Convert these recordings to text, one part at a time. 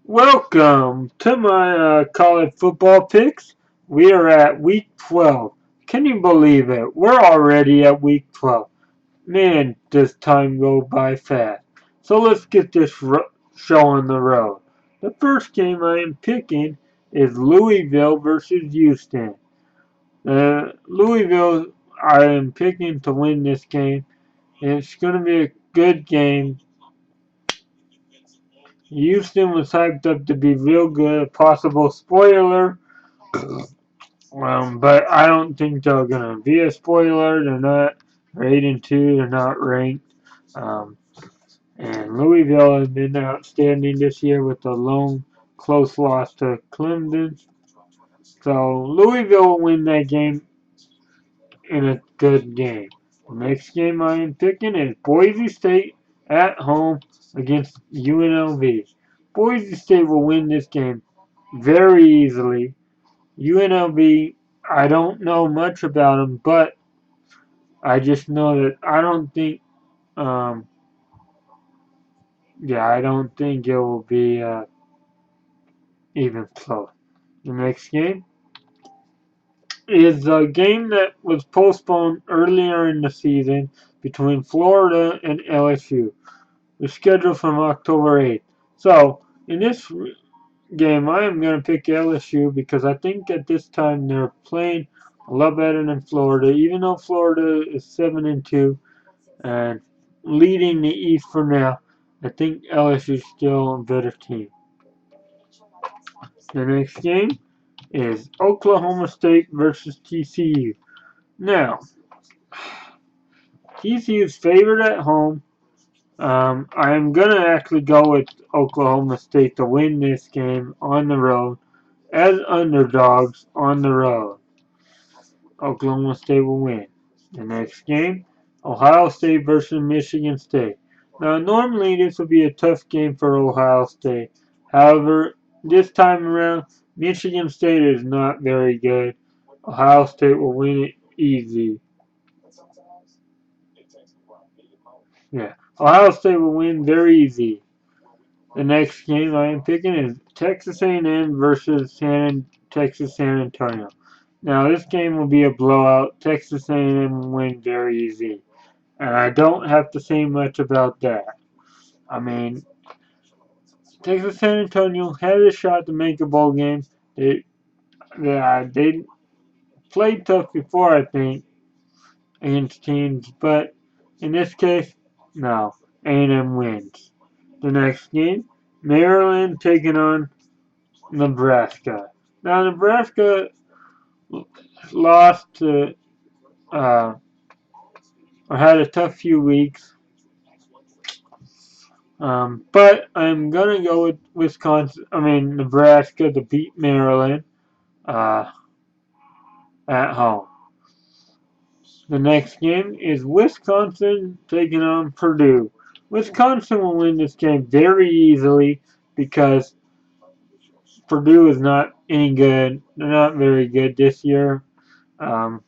Welcome to my college football picks. We are at week 12. Can you believe it? We're already at week 12. Man, does time go by fast. So let's get this show on the road. The first game I am picking is Louisville versus Houston. Louisville, I am picking to win this game. It's going to be a good game. Houston was hyped up to be real good. A possible spoiler. But I don't think they're gonna be a spoiler. They're not. They're 8-2. They're not ranked. Um, and Louisville has been outstanding this year with the lone close loss to Clemson. So Louisville will win that game in a good game. The next game I am picking is Boise State at home against UNLV. Boise State will win this game very easily. UNLV, I don't know much about them, but I just know that I don't think, um, I don't think it will be even close. The next game is a game that was postponed earlier in the season between Florida and LSU. It's scheduled from October 8th. So, in this game, I am going to pick LSU because I think at this time they're playing a lot better than Florida, even though Florida is 7-2 and leading the East for now. I think LSU is still a better team. The next game is Oklahoma State versus TCU. Now, TCU is favored at home. I'm gonna actually go with Oklahoma State to win this game on the road as underdogs on the road. Oklahoma State will win. The next game, Ohio State versus Michigan State. Now, normally this would be a tough game for Ohio State. However, this time around, Michigan State is not very good. Ohio State will win it easy. Yeah, Ohio State will win very easy. The next game I am picking is Texas A&M versus Texas San Antonio. Now this game will be a blowout. Texas A&M will win very easy, and I don't have to say much about that. I mean, Texas San Antonio had a shot to make a bowl game. They played tough before, I think, against teams, but in this case, no. A&M wins. The next game, Maryland taking on Nebraska. Now Nebraska lost to or had a tough few weeks, but I'm gonna go with Nebraska to beat Maryland uh, at home. The next game is Wisconsin taking on Purdue. Wisconsin will win this game very easily because Purdue is not any good. They're not very good this year. Um,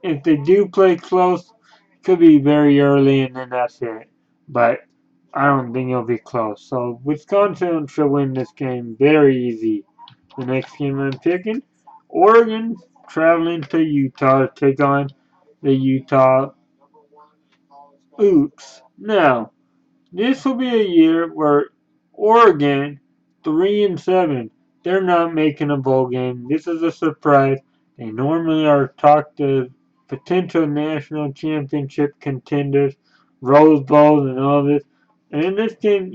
if they do play close, it could be very early and then that's it. But I don't think it'll be close. So Wisconsin should win this game very easy. The next game I'm picking, Oregon traveling to Utah to take on the Utah Utes. Now, this will be a year where Oregon, 3-7, they're not making a bowl game. This is a surprise. They normally are talked to potential national championship contenders, Rose Bowls, and all this. And in this game,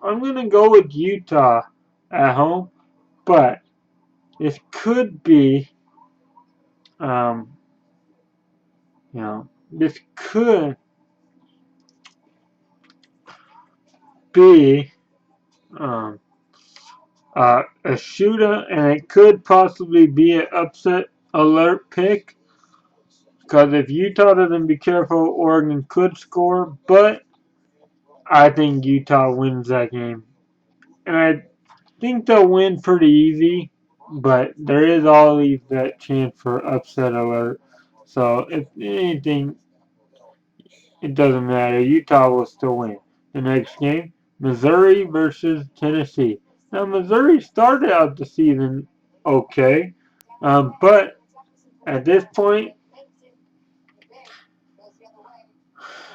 I'm going to go with Utah at home, but this could be, um, this could be, um, a shootout, and it could possibly be an upset alert pick. Because if Utah doesn't be careful, Oregon could score. But I think Utah wins that game, and I think they'll win pretty easy. But there is always that chance for upset alert. So if anything, it doesn't matter. Utah will still win. The next game, Missouri versus Tennessee. Now, Missouri started out the season okay, but at this point,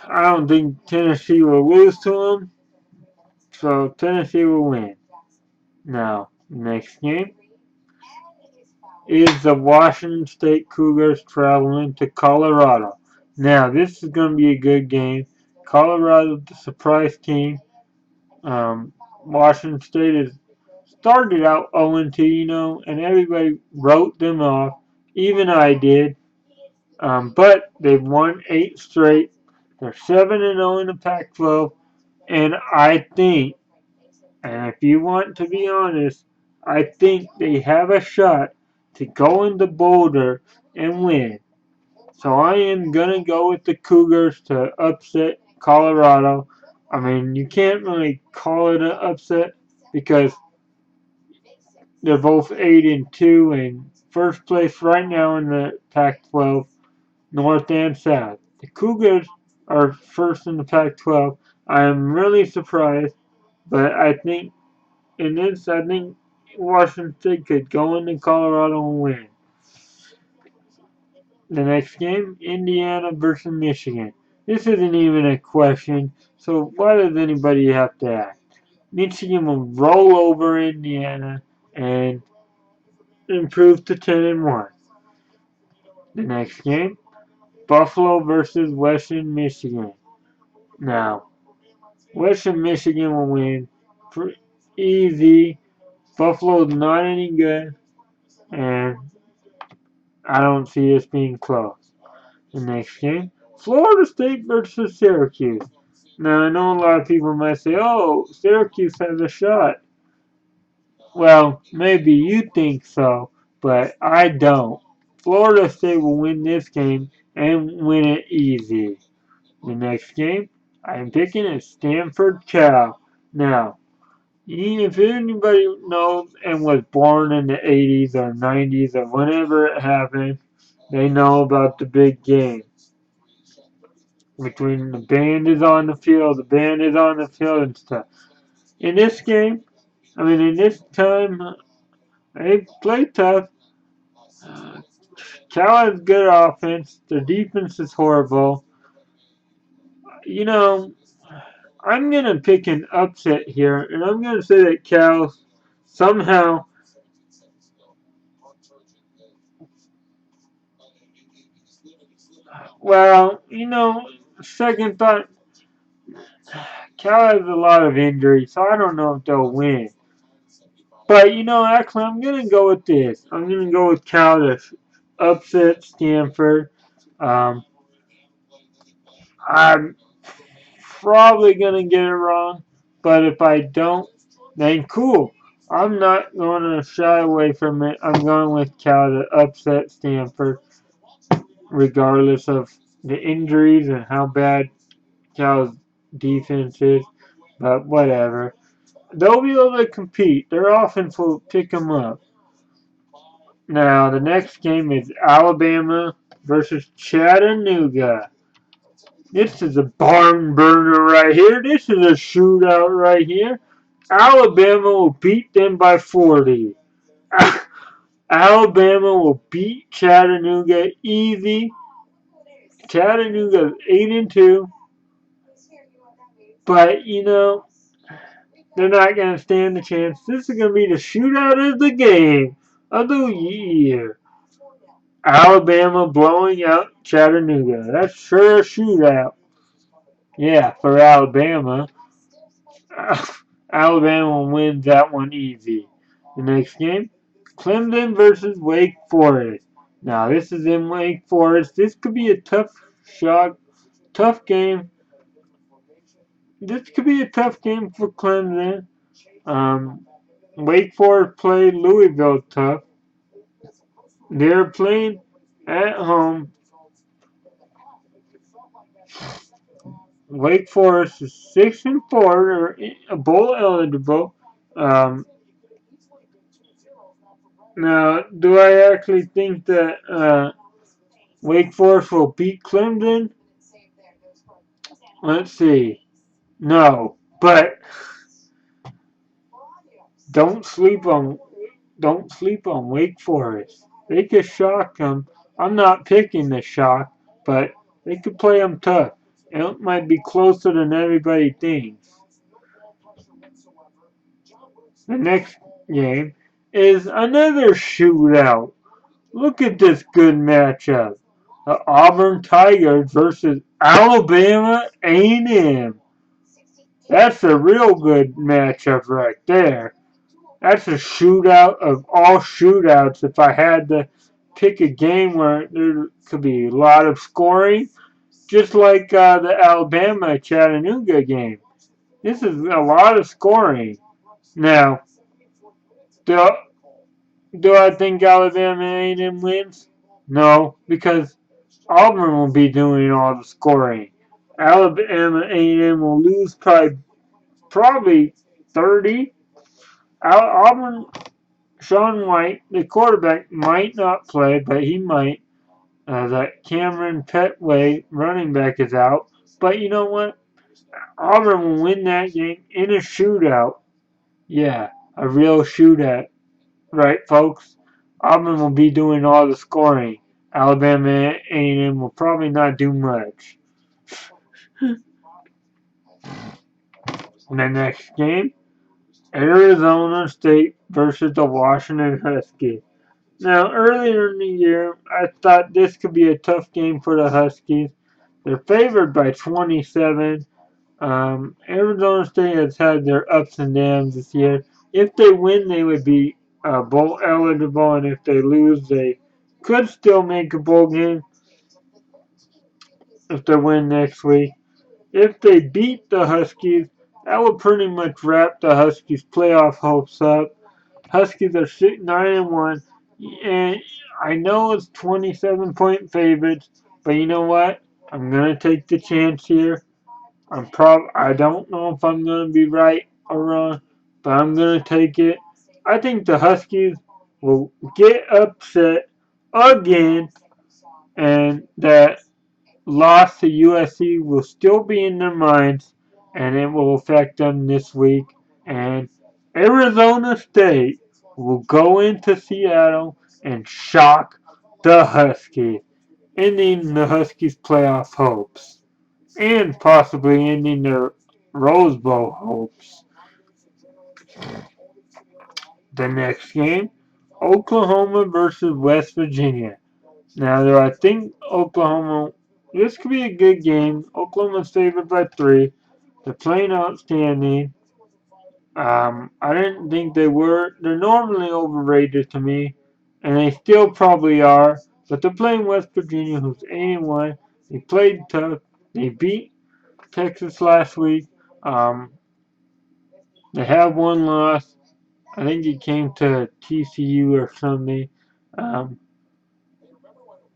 I don't think Tennessee will lose to them, so Tennessee will win. Now, next game is the Washington State Cougars traveling to Colorado. Now, this is going to be a good game. Colorado, the surprise team. Washington State has started out 0-2, and everybody wrote them off. Even I did. But they've won 8 straight. They're 7-0 in the Pac-12, and I think, and if you want to be honest, I think they have a shot to go into Boulder and win. So I am gonna go with the Cougars to upset Colorado. I mean, you can't really call it an upset because they're both 8-2 and first place right now in the Pac-12, North and South. The Cougars are first in the Pac-12. I am really surprised, but I think Washington State could go into Colorado and win. The next game, Indiana versus Michigan. This isn't even a question, so why does anybody have to ask? Michigan will roll over Indiana and improve to 10-1. The next game, Buffalo versus Western Michigan. Now, Western Michigan will win easy. Buffalo's not any good, and I don't see this being close. The next game, Florida State versus Syracuse. Now, I know a lot of people might say, oh, Syracuse has a shot. Well, maybe you think so, but I don't. Florida State will win this game and win it easy. The next game, I'm picking is Stanford Cal. Now, if anybody knows and was born in the 80s or 90s or whenever it happened, they know about the big game. Between the band is on the field, the band is on the field and stuff. In this game, in this time, they play tough. Uh, Cal has good offense. Their defense is horrible. You know, I'm going to pick an upset here, and I'm going to say that Cal somehow, well, second thought, Cal has a lot of injuries, so I don't know if they'll win. But, actually, I'm going to go with this. I'm going to go with Cal to upset Stanford. Um, I'm probably going to get it wrong, but if I don't, then cool. I'm not going to shy away from it. I'm going with Cal to upset Stanford, regardless of the injuries and how bad Cal's defense is. But whatever. They'll be able to compete. Their offense will pick them up. Now, the next game is Alabama versus Chattanooga. This is a barn burner right here. This is a shootout right here. Alabama will beat them by 40. Alabama will beat Chattanooga easy. Chattanooga is 8-2, but they're not going to stand a chance. This is going to be the shootout of the game of the year. Alabama blowing out Chattanooga. That's sure a shootout. Yeah, for Alabama. Alabama wins that one easy. The next game, Clemson versus Wake Forest. Now this is in Wake Forest. This could be a tough game. This could be a tough game for Clemson. Um, Wake Forest played Louisville tough. They're playing at home. Wake Forest is 6-4. They're bowl eligible. Um, Now, do I actually think that Wake Forest will beat Clemson? Let's see. No, but don't sleep on don't sleep on Wake Forest. They could shock them. I'm not picking the shock, but they could play them tough. It might be closer than everybody thinks. The next game is another shootout. Look at this good matchup. The Auburn Tigers versus Alabama A&M. That's a real good matchup right there. That's a shootout of all shootouts. If I had to pick a game where there could be a lot of scoring, just like the Alabama Chattanooga game. This is a lot of scoring. Now, do, do I think Alabama A&M wins? No, because Auburn will be doing all the scoring. Alabama A&M will lose probably 30. Auburn Sean White, the quarterback, might not play, but he might. That Cameron Petway running back is out. But you know what? Auburn will win that game in a shootout. Yeah, a real shootout. Right, folks? Auburn will be doing all the scoring. Alabama A&M will probably not do much. In the next game, Arizona State versus the Washington Huskies. Now, earlier in the year, I thought this could be a tough game for the Huskies. They're favored by 27. Arizona State has had their ups and downs this year. If they win, they would be bowl eligible, and if they lose, they could still make a bowl game if they win next week. If they beat the Huskies, that would pretty much wrap the Huskies' playoff hopes up. Huskies are 9-1, and I know it's 27-point favorites, but you know what? I'm gonna take the chance here. I don't know if I'm gonna be right or wrong, but I'm gonna take it. I think the Huskies will get upset again, and that loss to USC will still be in their minds, and it will affect them this week. And Arizona State will go into Seattle and shock the Huskies, ending the Huskies' playoff hopes, and possibly ending their Rose Bowl hopes. The next game, Oklahoma versus West Virginia. Now, do I think Oklahoma, this could be a good game. Oklahoma's favored by 3. They're playing outstanding. I didn't think they were. They're normally overrated to me, and they still probably are. But they're playing West Virginia, who's 8-1. They played tough. They beat Texas last week. Um, they have one loss. I think it came to TCU or something. Um,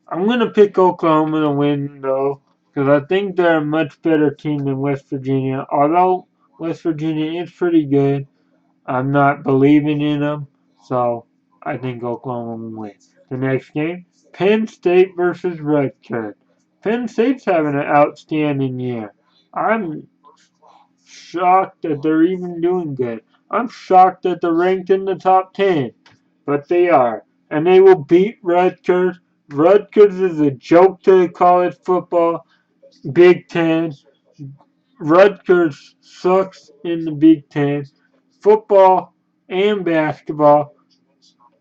I'm going to pick Oklahoma to win, though, because I think they're a much better team than West Virginia. Although West Virginia is pretty good, I'm not believing in them, so I think Oklahoma will win. The next game, Penn State versus Rutgers. Penn State's having an outstanding year. I'm shocked that they're even doing good. I'm shocked that they're ranked in the top 10, but they are. And they will beat Rutgers. Rutgers is a joke to college football. Big Ten. Rutgers sucks in the Big Ten. Football and basketball.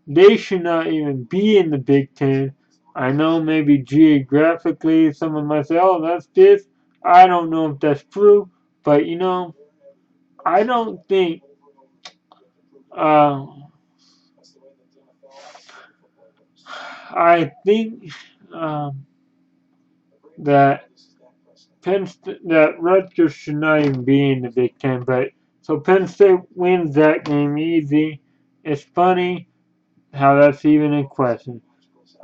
They should not even be in the Big Ten. I know maybe geographically someone might say, oh, that's this. I don't know if that's true. But, I don't think uh, I think that that Rutgers should not even be in the Big Ten, but so Penn State wins that game easy. It's funny how that's even in question.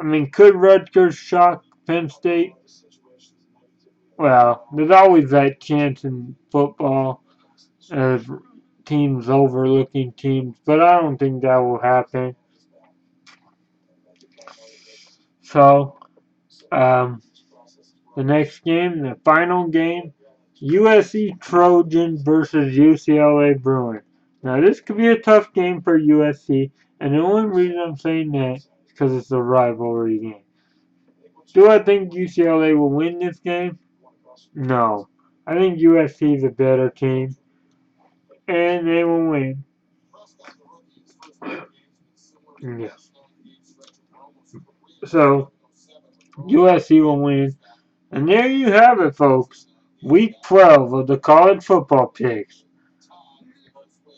I mean, could Rutgers shock Penn State? Well, there's always that chance in football of teams overlooking teams, but I don't think that will happen. So, um, the next game, the final game, USC Trojans versus UCLA Bruins. Now, this could be a tough game for USC, and the only reason I'm saying that is because it's a rivalry game. Do I think UCLA will win this game? No. I think USC is a better team, and they will win. Yeah. So, USC will win. And there you have it, folks. Week 12 of the college football picks.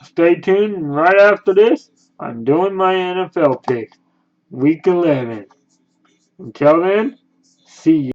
Stay tuned, and right after this, I'm doing my NFL picks. Week 11. Until then, see you.